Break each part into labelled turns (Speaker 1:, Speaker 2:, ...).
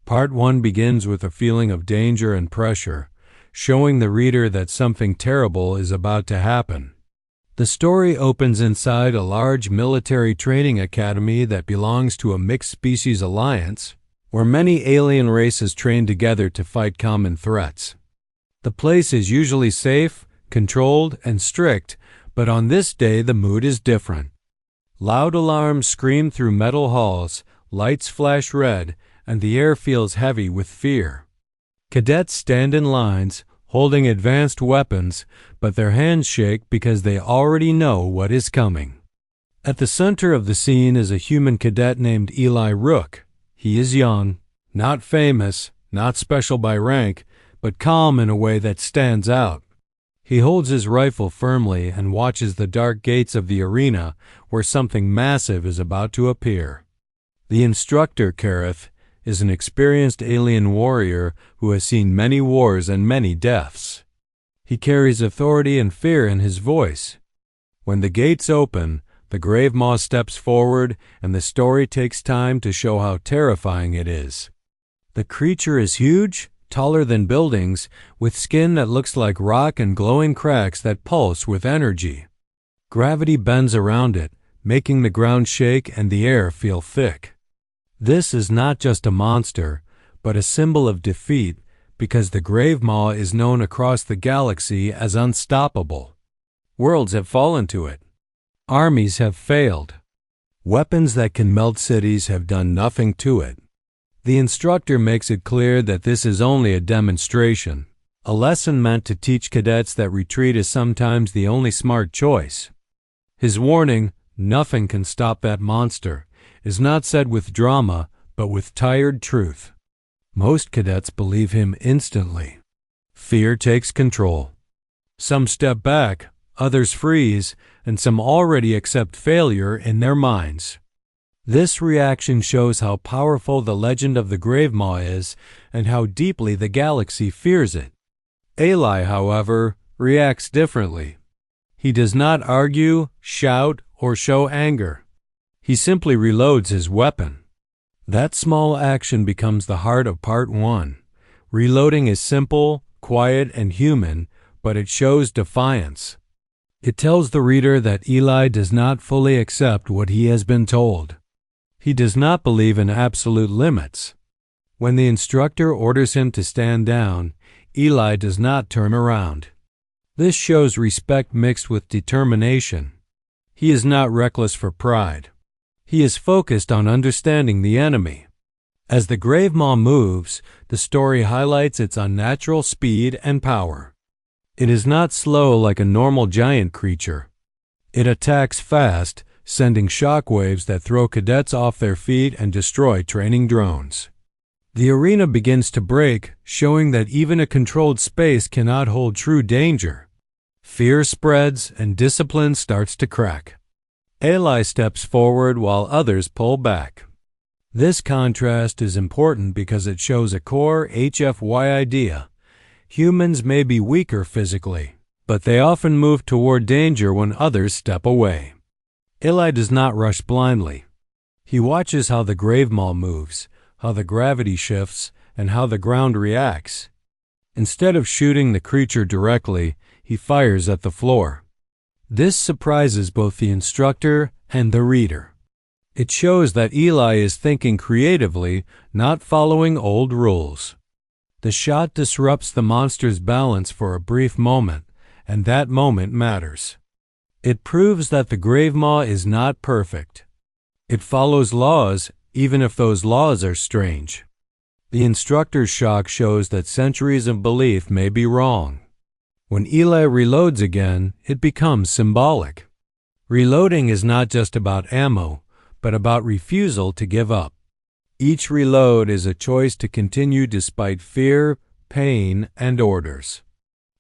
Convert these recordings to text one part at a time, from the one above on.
Speaker 1: Part 1 begins with a feeling of danger and pressure, showing the reader that something terrible is about to happen. The story opens inside a large military training academy that belongs to a mixed-species alliance, where many alien races train together to fight common threats. The place is usually safe, controlled, and strict, but on this day the mood is different. Loud alarms scream through metal halls, lights flash red, and the air feels heavy with fear. Cadets stand in lines, holding advanced weapons, but their hands shake because they already know what is coming. At the center of the scene is a human cadet named Eli Rook. He is young, not famous, not special by rank, but calm in a way that stands out. He holds his rifle firmly and watches the dark gates of the arena where something massive is about to appear. The instructor, Kareth, is an experienced alien warrior who has seen many wars and many deaths. He carries authority and fear in his voice. When the gates open, the grave maw steps forward, and the story takes time to show how terrifying it is. The creature is huge, taller than buildings, with skin that looks like rock and glowing cracks that pulse with energy. Gravity bends around it, making the ground shake and the air feel thick. This is not just a monster, but a symbol of defeat, because the grave maw is known across the galaxy as unstoppable. Worlds have fallen to it. Armies have failed. Weapons that can melt cities have done nothing to it. The instructor makes it clear that this is only a demonstration, a lesson meant to teach cadets that retreat is sometimes the only smart choice. His warning, "Nothing can stop that monster," is not said with drama, but with tired truth. Most cadets believe him instantly. Fear takes control. Some step back, others freeze, and some already accept failure in their minds. This reaction shows how powerful the legend of the grave maw is and how deeply the galaxy fears it. Eli, however, reacts differently. He does not argue, shout, or show anger. He simply reloads his weapon. That small action becomes the heart of Part 1. Reloading is simple, quiet, and human, but it shows defiance. It tells the reader that Eli does not fully accept what he has been told. He does not believe in absolute limits. When the instructor orders him to stand down, Eli does not turn around. This shows respect mixed with determination. He is not reckless for pride. He is focused on understanding the enemy. As the grave maw moves, the story highlights its unnatural speed and power. It is not slow like a normal giant creature. It attacks fast, sending shock waves that throw cadets off their feet and destroy training drones. The arena begins to break, showing that even a controlled space cannot hold true danger. Fear spreads and discipline starts to crack. Eli steps forward while others pull back. This contrast is important because it shows a core HFY idea. Humans may be weaker physically, but they often move toward danger when others step away. Eli does not rush blindly. He watches how the grave maw moves, how the gravity shifts, and how the ground reacts. Instead of shooting the creature directly, he fires at the floor. This surprises both the instructor and the reader. It shows that Eli is thinking creatively, not following old rules. The shot disrupts the monster's balance for a brief moment, and that moment matters. It proves that the grave maw is not perfect. It follows laws, even if those laws are strange. The instructor's shock shows that centuries of belief may be wrong. When Eli reloads again, it becomes symbolic. Reloading is not just about ammo, but about refusal to give up. Each reload is a choice to continue despite fear, pain, and orders.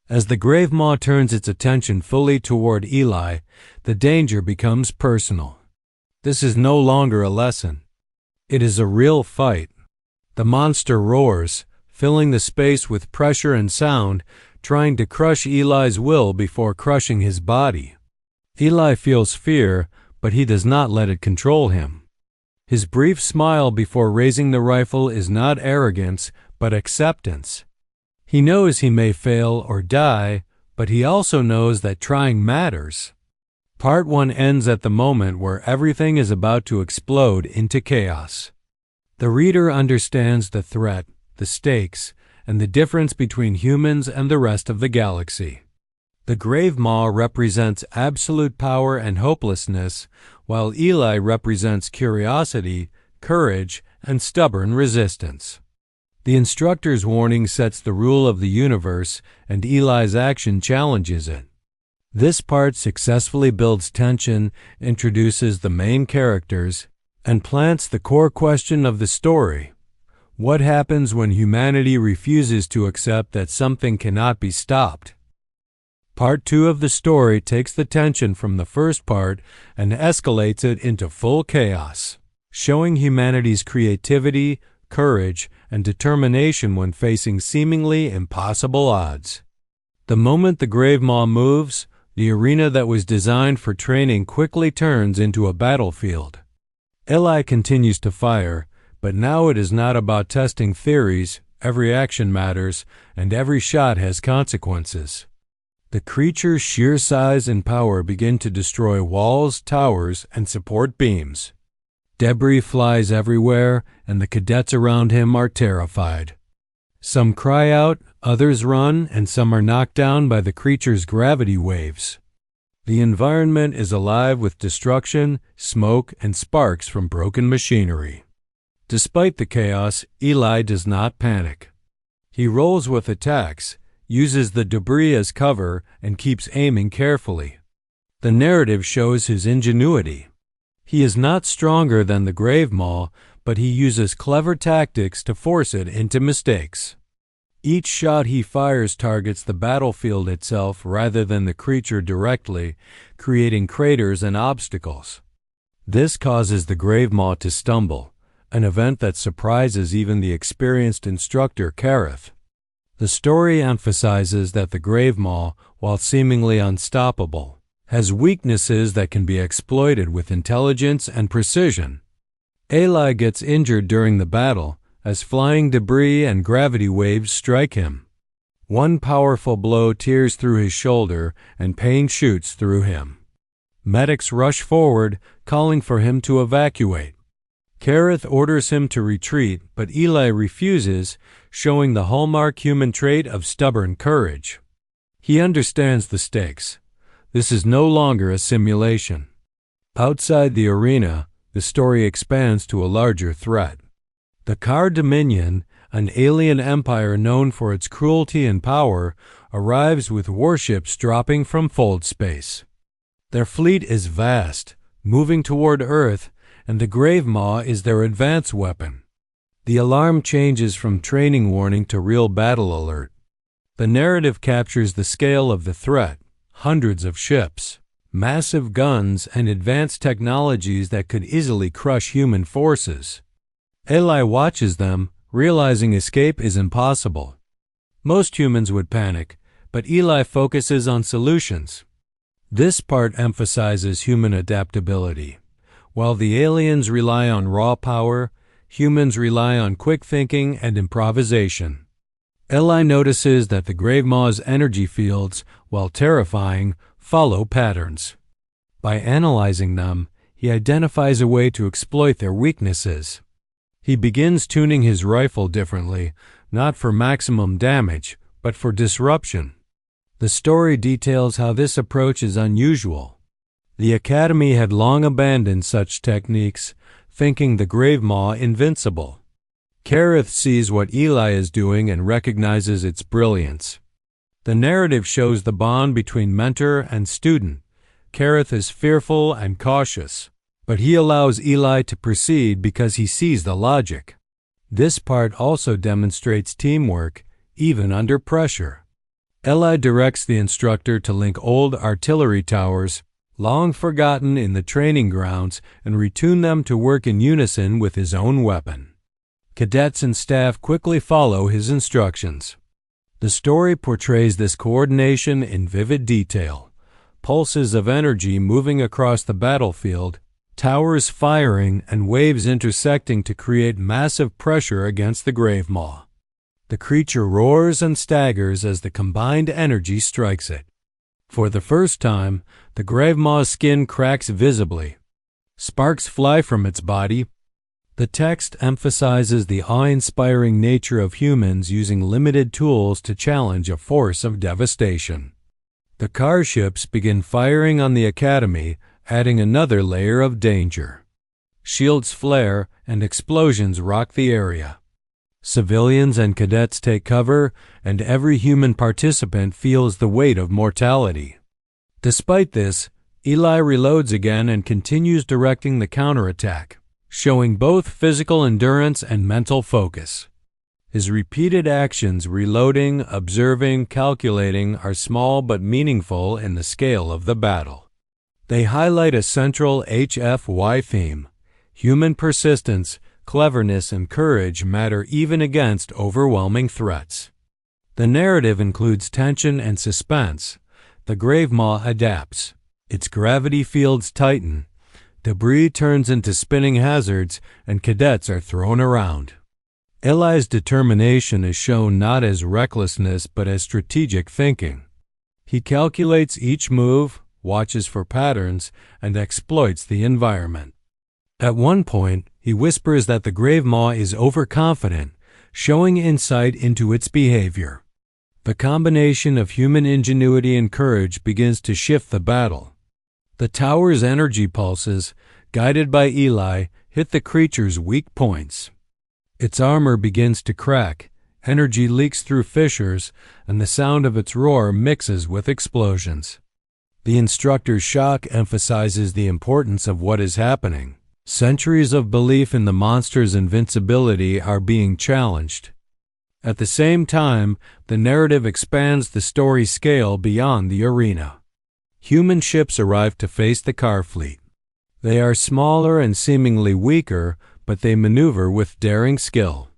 Speaker 1: As the grave maw turns its attention fully toward Eli, the danger becomes personal. This is no longer a lesson. It is a real fight. The monster roars, filling the space with pressure and sound, trying to crush Eli's will before crushing his body. Eli feels fear, but he does not let it control him. His brief smile before raising the rifle is not arrogance, but acceptance. He knows he may fail or die, but he also knows that trying matters. Part 1 ends at the moment where everything is about to explode into chaos. The reader understands the threat, the stakes, and the difference between humans and the rest of the galaxy. The Grave Maw represents absolute power and hopelessness, while Eli represents curiosity, courage, and stubborn resistance. The Instructor's warning sets the rule of the universe, and Eli's action challenges it. This part successfully builds tension, introduces the main characters, and plants the core question of the story. What happens when humanity refuses to accept that something cannot be stopped? Part 2 of the story takes the tension from the first part and escalates it into full chaos, showing humanity's creativity, courage, and determination when facing seemingly impossible odds. The moment the Grave Maw moves, the arena that was designed for training quickly turns into a battlefield. Eli continues to fire, but now it is not about testing theories. Every action matters, and every shot has consequences. The creature's sheer size and power begin to destroy walls, towers, and support beams. Debris flies everywhere, and the cadets around him are terrified. Some cry out, others run, and some are knocked down by the creature's gravity waves. The environment is alive with destruction, smoke, and sparks from broken machinery. Despite the chaos, Eli does not panic. He rolls with attacks, uses the debris as cover, and keeps aiming carefully. The narrative shows his ingenuity. He is not stronger than the Grave Maw, but he uses clever tactics to force it into mistakes. Each shot he fires targets the battlefield itself rather than the creature directly, creating craters and obstacles. This causes the Grave Maw to stumble, an event that surprises even the experienced instructor Cadet. The story emphasizes that the Grave Maw, while seemingly unstoppable, has weaknesses that can be exploited with intelligence and precision. Eli gets injured during the battle as flying debris and gravity waves strike him. One powerful blow tears through his shoulder and pain shoots through him. Medics rush forward, calling for him to evacuate. Cadet orders him to retreat, but Eli refuses, showing the hallmark human trait of stubborn courage. He understands the stakes. This is no longer a simulation. Outside the arena, the story expands to a larger threat. The Car Dominion, an alien empire known for its cruelty and power, arrives with warships dropping from fold space. Their fleet is vast, moving toward Earth, and the Grave Maw is their advance weapon. The alarm changes from training warning to real battle alert. The narrative captures the scale of the threat: hundreds of ships, massive guns, and advanced technologies that could easily crush human forces. Eli watches them, realizing escape is impossible. Most humans would panic, but Eli focuses on solutions. This part emphasizes human adaptability. While the aliens rely on raw power, humans rely on quick thinking and improvisation. Eli notices that the Grave Maw's energy fields, while terrifying, follow patterns. By analyzing them, he identifies a way to exploit their weaknesses. He begins tuning his rifle differently, not for maximum damage, but for disruption. The story details how this approach is unusual. The Academy had long abandoned such techniques, thinking the Grave Maw invincible. Cadet sees what Eli is doing and recognizes its brilliance. The narrative shows the bond between mentor and student. Cadet is fearful and cautious, but he allows Eli to proceed because he sees the logic. This part also demonstrates teamwork, even under pressure. Eli directs the instructor to link old artillery towers, long forgotten in the training grounds, and retune them to work in unison with his own weapon. Cadets and staff quickly follow his instructions. The story portrays this coordination in vivid detail: pulses of energy moving across the battlefield, towers firing and waves intersecting to create massive pressure against the grave maw. The creature roars and staggers as the combined energy strikes it. For the first time, the grave maw's skin cracks visibly. Sparks fly from its body. The text emphasizes the awe-inspiring nature of humans using limited tools to challenge a force of devastation. The car ships begin firing on the Academy, adding another layer of danger. Shields flare and explosions rock the area. Civilians and cadets take cover, and every human participant feels the weight of mortality. Despite this, Eli reloads again and continues directing the counterattack, showing both physical endurance and mental focus. His repeated actions, reloading, observing, calculating, are small but meaningful in the scale of the battle. They highlight a central HFY theme: human persistence, cleverness, and courage matter even against overwhelming threats. The narrative includes tension and suspense. The grave maw adapts. Its gravity fields tighten. Debris turns into spinning hazards, and cadets are thrown around. Eli's determination is shown not as recklessness but as strategic thinking. He calculates each move, watches for patterns, and exploits the environment. At one point, he whispers that the grave maw is overconfident, showing insight into its behavior. The combination of human ingenuity and courage begins to shift the battle. The tower's energy pulses, guided by Eli, hit the creature's weak points. Its armor begins to crack, energy leaks through fissures, and the sound of its roar mixes with explosions. The instructor's shock emphasizes the importance of what is happening. Centuries of belief in the monster's invincibility are being challenged. At the same time, the narrative expands the story scale beyond the arena. Human ships arrive to face the car fleet. They are smaller and seemingly weaker, but they maneuver with daring skill.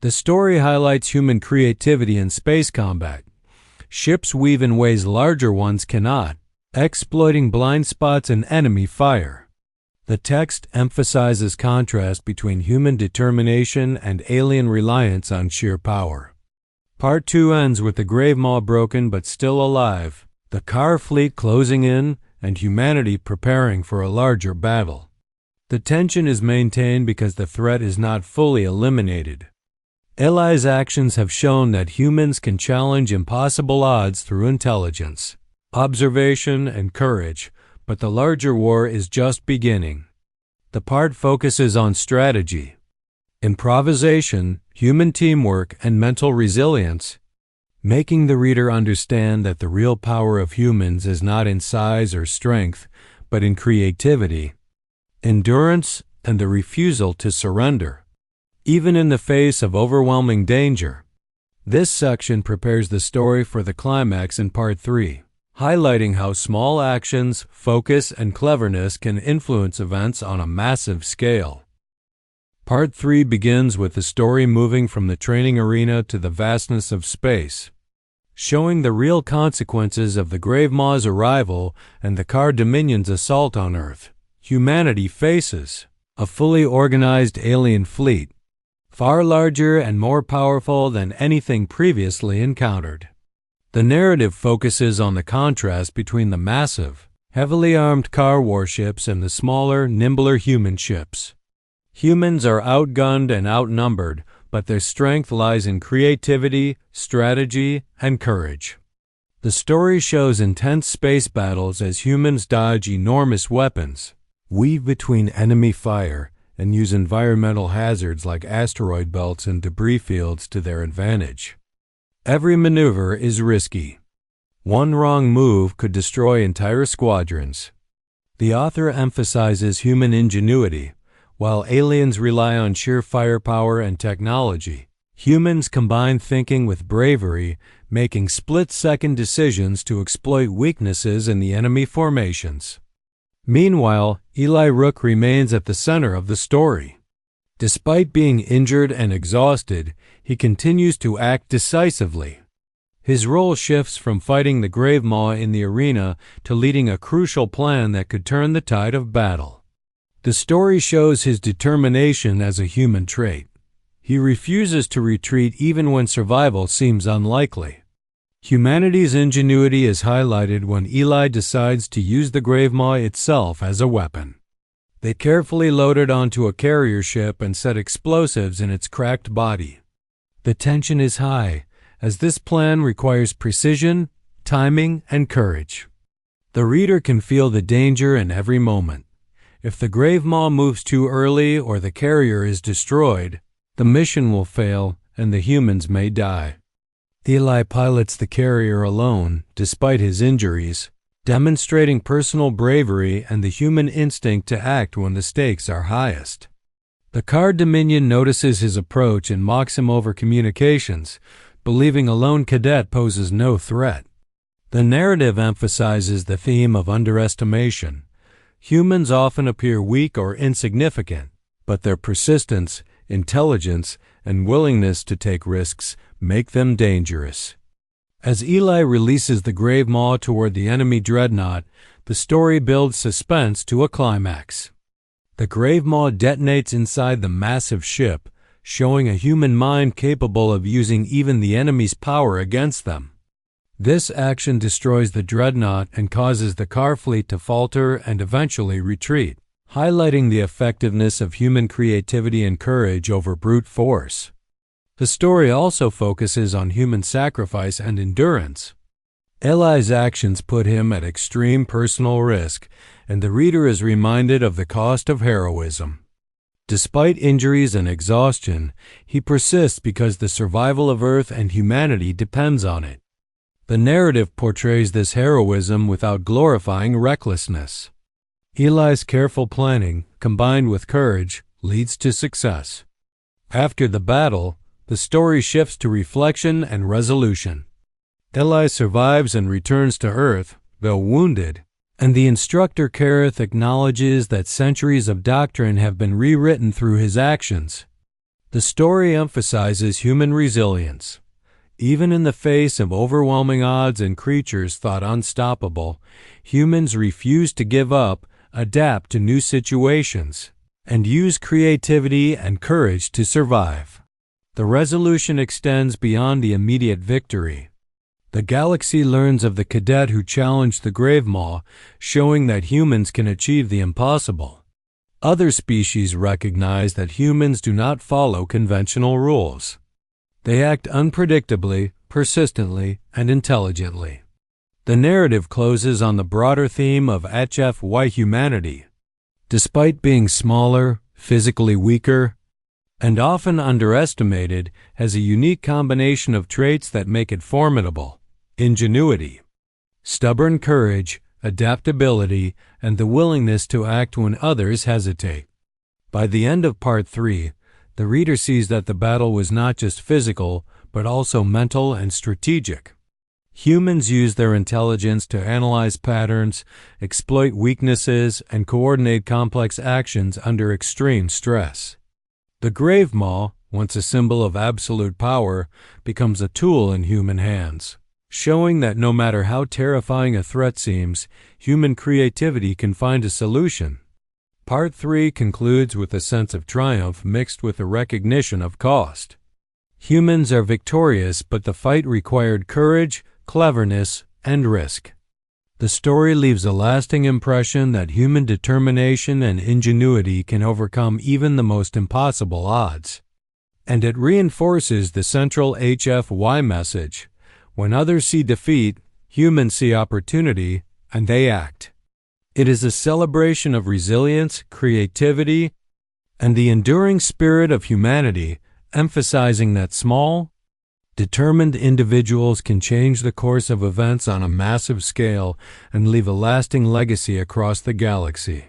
Speaker 1: The story highlights human creativity in space combat. Ships weave in ways larger ones cannot, exploiting blind spots in enemy fire. The text emphasizes contrast between human determination and alien reliance on sheer power. Part 2 ends with the grave maw broken but still alive, the car fleet closing in, and humanity preparing for a larger battle. The tension is maintained because the threat is not fully eliminated. Eli's actions have shown that humans can challenge impossible odds through intelligence, observation, and courage, but the larger war is just beginning. The part focuses on strategy, improvisation, human teamwork, and mental resilience, making the reader understand that the real power of humans is not in size or strength, but in creativity, endurance, and the refusal to surrender, even in the face of overwhelming danger. This section prepares the story for the climax in Part 3. Highlighting how small actions, focus, and cleverness can influence events on a massive scale. Part 3 begins with the story moving from the training arena to the vastness of space, showing the real consequences of the grave maw's arrival and the Car Dominion's assault on Earth. Humanity faces a fully organized alien fleet, far larger and more powerful than anything previously encountered. The narrative focuses on the contrast between the massive, heavily armed car warships and the smaller, nimbler human ships. Humans are outgunned and outnumbered, but their strength lies in creativity, strategy, and courage. The story shows intense space battles as humans dodge enormous weapons, weave between enemy fire, and use environmental hazards like asteroid belts and debris fields to their advantage. Every maneuver is risky. One wrong move could destroy entire squadrons. The author emphasizes human ingenuity. While aliens rely on sheer firepower and technology, humans combine thinking with bravery, making split-second decisions to exploit weaknesses in the enemy formations. Meanwhile, Eli Rook remains at the center of the story. Despite being injured and exhausted, he continues to act decisively. His role shifts from fighting the grave maw in the arena to leading a crucial plan that could turn the tide of battle. The story shows his determination as a human trait. He refuses to retreat even when survival seems unlikely. Humanity's ingenuity is highlighted when Eli decides to use the Gravemaw itself as a weapon. They carefully load it onto a carrier ship and set explosives in its cracked body. The tension is high, as this plan requires precision, timing, and courage. The reader can feel the danger in every moment. If the Gravemaw moves too early or the carrier is destroyed, the mission will fail and the humans may die. Eli pilots the carrier alone, despite his injuries, demonstrating personal bravery and the human instinct to act when the stakes are highest. The Card Dominion notices his approach and mocks him over communications, believing a lone cadet poses no threat. The narrative emphasizes the theme of underestimation. Humans often appear weak or insignificant, but their persistence, intelligence, and willingness to take risks make them dangerous. As Eli releases the Gravemaw toward the enemy dreadnought, the story builds suspense to a climax. The Gravemaw detonates inside the massive ship, showing a human mind capable of using even the enemy's power against them. This action destroys the dreadnought and causes the car fleet to falter and eventually retreat, highlighting the effectiveness of human creativity and courage over brute force. The story also focuses on human sacrifice and endurance. Eli's actions put him at extreme personal risk, and the reader is reminded of the cost of heroism. Despite injuries and exhaustion, he persists because the survival of Earth and humanity depends on it. The narrative portrays this heroism without glorifying recklessness. Eli's careful planning, combined with courage, leads to success. After the battle, the story shifts to reflection and resolution. Eli survives and returns to Earth, though wounded, and the Instructor Kareth acknowledges that centuries of doctrine have been rewritten through his actions. The story emphasizes human resilience. Even in the face of overwhelming odds and creatures thought unstoppable, humans refuse to give up, adapt to new situations, and use creativity and courage to survive. The resolution extends beyond the immediate victory. The galaxy learns of the cadet who challenged the Gravemaw, showing that humans can achieve the impossible. Other species recognize that humans do not follow conventional rules. They act unpredictably, persistently, and intelligently. The narrative closes on the broader theme of HFY humanity. Despite being smaller, physically weaker, and often underestimated, has a unique combination of traits that make it formidable: ingenuity, stubborn courage, adaptability, and the willingness to act when others hesitate. By the end of Part 3, the reader sees that the battle was not just physical, but also mental and strategic. Humans use their intelligence to analyze patterns, exploit weaknesses, and coordinate complex actions under extreme stress. The Gravemaw, once a symbol of absolute power, becomes a tool in human hands, showing that no matter how terrifying a threat seems, human creativity can find a solution. Part 3 concludes with a sense of triumph mixed with a recognition of cost. Humans are victorious, but the fight required courage, cleverness, and risk. The story leaves a lasting impression that human determination and ingenuity can overcome even the most impossible odds. And it reinforces the central HFY message: when others see defeat, humans see opportunity, and they act. It is a celebration of resilience, creativity, and the enduring spirit of humanity, emphasizing that small, determined individuals can change the course of events on a massive scale and leave a lasting legacy across the galaxy.